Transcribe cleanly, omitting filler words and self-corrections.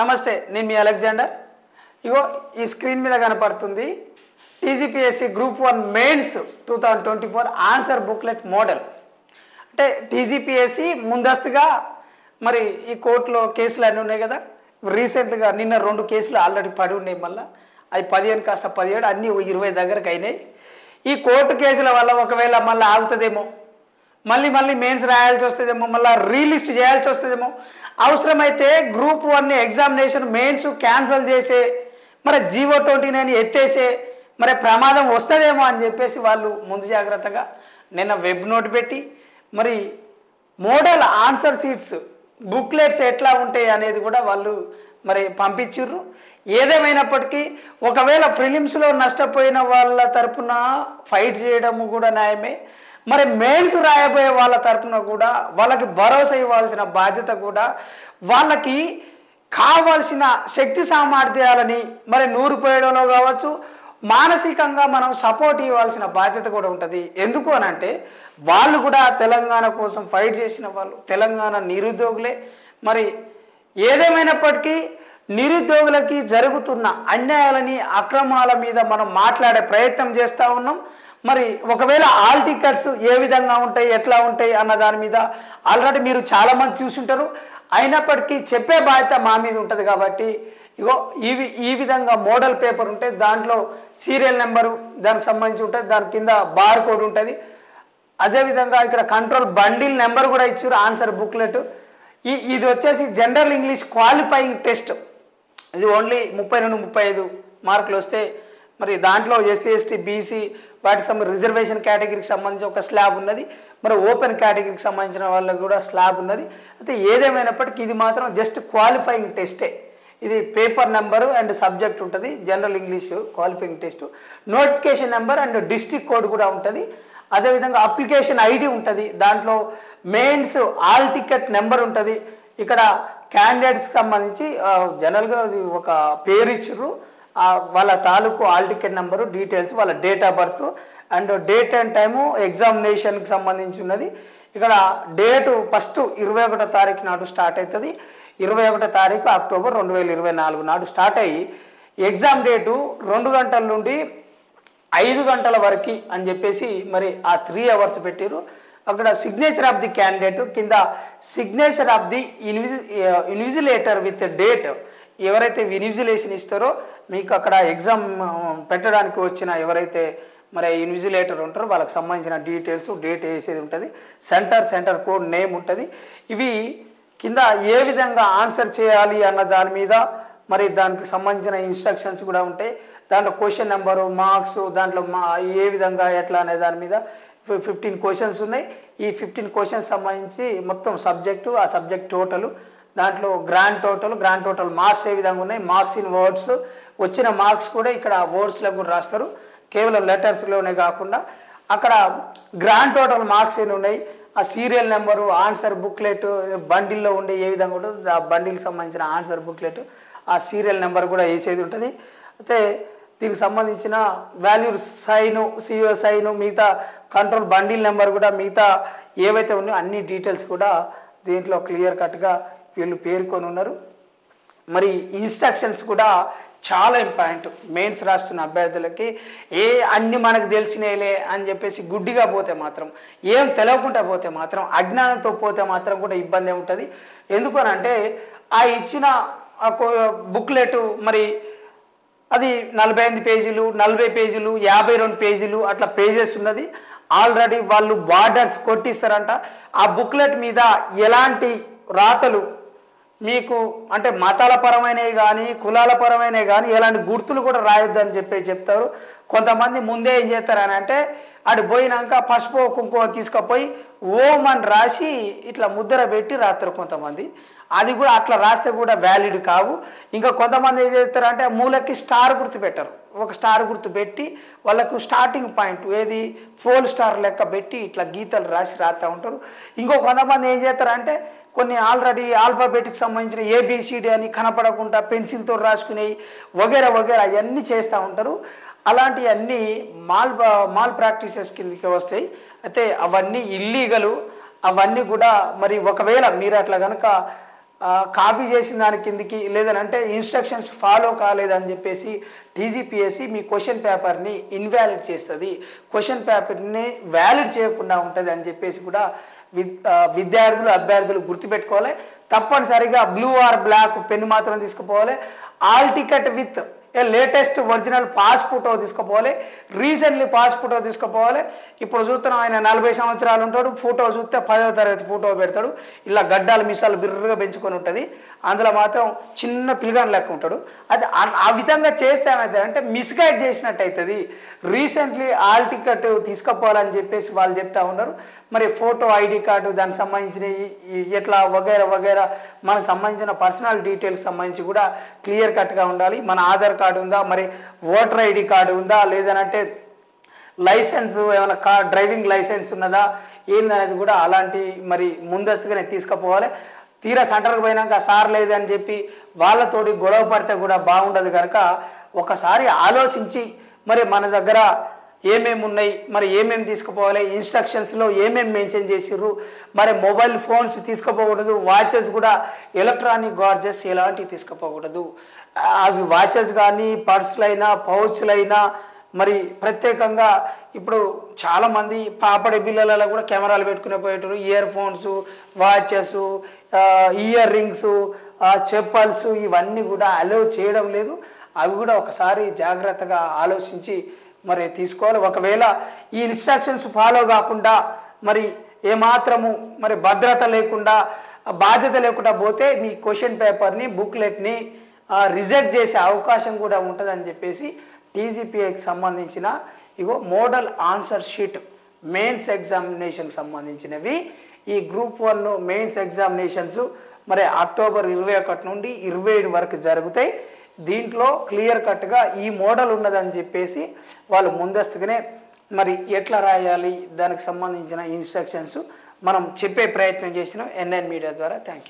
నమస్తే, నేను మీ అలెగ్జాండర్. ఇగో ఈ స్క్రీన్ మీద కనపడుతుంది TGPSC group 1 mains 2024 answer booklet model. అంటే టీజీపీఎస్సీ ముందస్తుగా మరి ఈ కోర్టులో కేసులు అన్నీ ఉన్నాయి కదా. రీసెంట్గా నిన్న 2 కేసులు ఆల్రెడీ పడి ఉన్నాయి. మళ్ళీ అవి 15 కాస్త 17 అన్నీ 20 దగ్గరకు అయినాయి. ఈ కోర్టు కేసుల వల్ల ఒకవేళ మళ్ళీ ఆగుతుందేమో, మళ్ళీ మెయిన్స్ రాయాల్సి వస్తుందేమో, మళ్ళీ రీలిస్ట్ చేయాల్సి వస్తుందేమో, అవసరమైతే గ్రూప్ 1 ఎగ్జామినేషన్ మెయిన్స్ క్యాన్సిల్ చేసే మరి జీవో 29 ఎత్తేసే మరి ప్రమాదం వస్తుందేమో అని చెప్పేసి వాళ్ళు ముందు జాగ్రత్తగా నిన్న వెబ్ నోట్ పెట్టి మరి మోడల్ ఆన్సర్ షీట్స్ బుక్లెట్స్ ఎట్లా ఉంటాయి అనేది కూడా వాళ్ళు మరి పంపించారు. ఏదేమైనప్పటికీ ఒకవేళ ప్రిలిమ్స్లో నష్టపోయిన వాళ్ళ తరపున ఫైట్ చేయడము కూడా న్యాయమే. మరి మెయిన్స్ రాయబోయే వాళ్ళ తరపున కూడా వాళ్ళకి భరోసా ఇవ్వాల్సిన బాధ్యత కూడా, వాళ్ళకి కావాల్సిన శక్తి సామర్థ్యాలని మరి నూరు పోయడంలో కావచ్చు, మానసికంగా మనం సపోర్ట్ ఇవ్వాల్సిన బాధ్యత కూడా ఉంటుంది. ఎందుకు అని అంటే వాళ్ళు కూడా తెలంగాణ కోసం ఫైట్ చేసిన వాళ్ళు, తెలంగాణ నిరుద్యోగులే. మరి ఏదేమైనప్పటికీ నిరుద్యోగులకి జరుగుతున్న అన్యాయాలని అక్రమాల మీద మనం మాట్లాడే ప్రయత్నం చేస్తూ ఉన్నాం. మరి ఒకవేళ ఆల్ టికెట్స్ ఏ విధంగా ఉంటాయి, ఎట్లా ఉంటాయి అన్న దాని మీద ఆల్రెడీ మీరు చాలామంది చూసుంటారు. అయినప్పటికీ చెప్పే బాధ్యత మా మీద ఉంటుంది. కాబట్టి ఇగో ఈ విధంగా మోడల్ పేపర్ ఉంటే దాంట్లో సీరియల్ నెంబరు దానికి సంబంధించి ఉంటుంది, దాని కింద బార్ కోడ్ ఉంటుంది. అదేవిధంగా ఇక్కడ కంట్రోల్ బండిల్ నెంబర్ కూడా ఇచ్చారు. ఆన్సర్ బుక్లెట్ ఇది వచ్చేసి జనరల్ ఇంగ్లీష్ క్వాలిఫైయింగ్ టెస్ట్. ఇది ఓన్లీ 32-35 మార్కులు వస్తే మరి దాంట్లో ఎస్సీ ఎస్టీ బీసీ వాటికి సంబంధించి రిజర్వేషన్ కేటగిరీకి సంబంధించి ఒక స్లాబ్ ఉన్నది, మరి ఓపెన్ కేటగిరీకి సంబంధించిన వాళ్ళకి కూడా స్లాబ్ ఉన్నది. అయితే ఏదేమైనప్పటికీ ఇది మాత్రం జస్ట్ క్వాలిఫైయింగ్ టెస్టే. ఇది పేపర్ నెంబరు అండ్ సబ్జెక్ట్ ఉంటుంది, general English qualifying test. Notification number and district code కూడా ఉంటుంది. అదేవిధంగా అప్లికేషన్ ఐడి ఉంటుంది. దాంట్లో మెయిన్స్ ఆల్ టికెట్ నెంబర్ ఉంటుంది. ఇక్కడ క్యాండిడేట్స్కి సంబంధించి జనరల్గా ఒక పేరు ఇచ్చారు, వాళ్ళ తాలూకు ఆల్ టికెట్ నెంబరు డీటెయిల్స్, వాళ్ళ date of birth and date and time ఎగ్జామినేషన్కి సంబంధించి ఉన్నది. ఇక్కడ డేటు ఫస్ట్ 21వ తారీఖు నాడు స్టార్ట్ అవుతుంది. 21వ తారీఖు అక్టోబర్ 2024 నాడు స్టార్ట్ అయ్యి ఎగ్జామ్ డేటు 2 గంటల నుండి 5 గంటల వరకు అని చెప్పేసి మరి ఆ 3 అవర్స్ పెట్టారు. అక్కడ సిగ్నేచర్ ఆఫ్ ది క్యాండిడేట్ కింద signature of the invigilator with date. ఎవరైతే ఇన్విజిలేషన్ ఇస్తారో మీకు అక్కడ ఎగ్జామ్ పెట్టడానికి వచ్చిన ఎవరైతే మరి ఇన్విజిలేటర్ ఉంటారో వాళ్ళకి సంబంధించిన డీటెయిల్స్, డేట్ వేసేది ఉంటుంది. సెంటర్ కోడ్ నేమ్ ఉంటుంది. ఇవి కింద ఏ విధంగా ఆన్సర్ చేయాలి అన్న దాని మీద మరి దానికి సంబంధించిన ఇన్స్ట్రక్షన్స్ కూడా ఉంటాయి. దాంట్లో క్వశ్చన్ నెంబరు, మార్క్స్, దాంట్లో ఏ విధంగా ఎట్లా అనే దాని మీద 15 క్వశ్చన్స్ ఉన్నాయి. ఈ 15 క్వశ్చన్స్ సంబంధించి మొత్తం సబ్జెక్టు, ఆ సబ్జెక్ట్ టోటలు, దాంట్లో గ్రాండ్ టోటల్ మార్క్స్ ఏ విధంగా ఉన్నాయి, మార్క్స్ ఇన్ వర్డ్స్, వచ్చిన మార్క్స్ కూడా ఇక్కడ వర్డ్స్లో కూడా రాస్తారు. కేవలం లెటర్స్లోనే కాకుండా అక్కడ గ్రాండ్ టోటల్ మార్క్స్ ఎన్ని ఉన్నాయి, ఆ సీరియల్ నెంబరు, ఆన్సర్ బుక్లెట్ బండిల్లో ఉండే ఏ విధంగా ఉంటుంది, ఆ బండిల్కి సంబంధించిన ఆన్సర్ బుక్లెట్, ఆ సీరియల్ నెంబర్ కూడా వేసేది ఉంటుంది. అయితే దీనికి సంబంధించిన వాల్యూ సైను, సిఓ సైను, మిగతా కంట్రోల్ బండిల్ నెంబర్ కూడా మిగతా ఏవైతే ఉన్నాయో అన్ని డీటెయిల్స్ కూడా దీంట్లో క్లియర్ కట్గా వీళ్ళు పేర్కొని ఉన్నారు. మరి ఇన్స్ట్రక్షన్స్ కూడా చాలా ఇంపార్టెంట్. మెయిన్స్ రాస్తున్న అభ్యర్థులకి అన్ని మనకు తెలిసినలే అని చెప్పేసి గుడ్డిగా పోతే మాత్రం, ఏం తెలియకుండా పోతే మాత్రం, అజ్ఞానంతో పోతే మాత్రం కూడా ఇబ్బంది ఉంటుంది. ఎందుకనంటే ఆ ఇచ్చిన బుక్లెట్ మరి అది 48 పేజీలు, 40 పేజీలు, 52 పేజీలు అట్లా పేజెస్ ఉన్నది. ఆల్రెడీ వాళ్ళు బార్డర్స్ కొట్టిస్తారంట. ఆ బుక్లెట్ మీద ఎలాంటి రాతలు మీకు అంటే మతాల పరమైనవి కానీ కులాల పరమైనవి కానీ ఎలాంటి గుర్తులు కూడా రాయొద్దని చెప్తారు. కొంతమంది ముందే ఏం చేస్తారని అంటే అటు పోయినాక పసుపు కుంకుమ తీసుకుపోయి ఓం అని రాసి ఇట్లా ముద్ర పెట్టి రాస్తారు కొంతమంది. అది కూడా అట్లా రాస్తే కూడా వ్యాలిడ్ కావు. ఇంకా కొంతమంది ఏం చేస్తారంటే మూలకి స్టార్ గుర్తు పెట్టరు, ఒక స్టార్ గుర్తు పెట్టి వాళ్ళకు స్టార్టింగ్ పాయింట్ ఏది ఫోల్ స్టార్ లెక్క పెట్టి ఇట్లా గీతలు రాస్తూ ఉంటారు. ఇంకో కొంతమంది ఏం చేస్తారంటే కొన్ని ఆల్రెడీ ఆల్ఫాబెట్కి సంబంధించిన ఏబిసిడి అని కనపడకుండా పెన్సిల్తో రాసుకునేవి వగేరా అవన్నీ చేస్తూ ఉంటారు. అలాంటివన్నీ మాల్ ప్రాక్టీసెస్ కిందకి వస్తాయి. అయితే అవన్నీ ఇల్లీగలు. అవన్నీ కూడా మరి ఒకవేళ మీరు అట్లా కనుక కాపీ చేసిన దాని కిందికి లేదనంటే ఇన్స్ట్రక్షన్స్ ఫాలో కాలేదని చెప్పేసి టీజీపీఎస్సీ మీ క్వశ్చన్ పేపర్ని ఇన్వాలిడ్ చేస్తుంది, క్వశ్చన్ పేపర్ని వ్యాలిడ్ చేయకుండా ఉంటుంది అని చెప్పేసి కూడా విద్యార్థులు అభ్యర్థులు గుర్తుపెట్టుకోవాలి. తప్పనిసరిగా బ్లూ ఆర్ బ్లాక్ పెన్ మాత్రం తీసుకుపోవాలి. Hall ticket with a latest original pass photo తీసుకుపోవాలి. రీసెంట్లీ పాస్ ఫోటో తీసుకుపోవాలి. ఇప్పుడు చూస్తున్నాం ఆయన 40 సంవత్సరాలు ఉంటాడు, ఫోటో చూస్తే 10వ తరగతి ఫోటో పెడతాడు, ఇలా గడ్డాలు మిసాలు బిర్రగా పెంచుకొని ఉంటుంది, అందులో మాత్రం చిన్న పిల్లగాని లెక్క ఉంటాడు. అది ఆ విధంగా చేస్తే ఏమైతే అంటే మిస్గైడ్ చేసినట్టు అవుతుంది. రీసెంట్లీ ఆల్ టికెట్ తీసుకుపోవాలని చెప్పేసి వాళ్ళు చెప్తా ఉన్నారు. మరి ఫోటో ఐడి కార్డు దానికి సంబంధించిన ఎట్లా వగైరా వగైరా మనకు సంబంధించిన పర్సనల్ డీటెయిల్స్ సంబంధించి కూడా క్లియర్ కట్గా ఉండాలి. మన ఆధార్ కార్డు ఉందా, మరి ఓటర్ ఐడి కార్డు ఉందా, లేదనంటే లైసెన్స్ ఏమైనా డ్రైవింగ్ లైసెన్స్ ఉన్నదా ఏందనేది కూడా అలాంటి మరి ముందస్తుగానే తీసుకుపోవాలి. తీరా సెంటర్కి పోయినాక సార్ లేదని చెప్పి వాళ్ళతోటి గొడవ పడితే కూడా బాగుండదు కనుక ఒకసారి ఆలోచించి మరి మన దగ్గర ఏమేమి ఉన్నాయి, మరి ఏమేమి తీసుకుపోవాలి, ఇన్స్ట్రక్షన్స్లో ఏమేమి మెన్షన్ చేసిర్రు, మరి మొబైల్ ఫోన్స్ తీసుకుపోకూడదు, వాచెస్ కూడా ఎలక్ట్రానిక్ గాడ్జెట్స్ ఎలాంటివి తీసుకుపోకూడదు. అవి వాచెస్ కానీ పర్సులైనా పౌచ్లైనా మరి ప్రత్యేకంగా ఇప్పుడు చాలామంది పాపడి బిల్లలలో కూడా కెమెరాలు పెట్టుకునే పోయేటారు. Earphones, watches, earrings, chappals ఇవన్నీ కూడా అలౌ చేయడం లేదు. అవి కూడా ఒకసారి జాగ్రత్తగా ఆలోచించి మరి తీసుకోవాలి. ఒకవేళ ఈ ఇన్స్ట్రక్షన్స్ ఫాలో కాకుండా మరి ఏమాత్రము మరి భద్రత లేకుండా బాధ్యత లేకుండా పోతే మీ క్వశ్చన్ పేపర్ని బుక్లెట్ని రిజెక్ట్ చేసే అవకాశం కూడా ఉంటుందని చెప్పేసి టీజీపీఏకి సంబంధించిన ఇగో మోడల్ ఆన్సర్ షీట్ మెయిన్స్ ఎగ్జామినేషన్కి సంబంధించినవి ఈ గ్రూప్ 1 మెయిన్స్ ఎగ్జామినేషన్స్ మరి అక్టోబర్ 21 నుండి 27 వరకు జరుగుతాయి. దీంట్లో క్లియర్ కట్గా ఈ మోడల్ ఉన్నదని చెప్పేసి వాళ్ళు ముందస్తుగానే మరి ఎట్లా రాయాలి దానికి సంబంధించిన ఇన్స్ట్రక్షన్స్ మనం చెప్పే ప్రయత్నం చేసినాం ఎన్ఎన్ మీడియా ద్వారా. Thank you.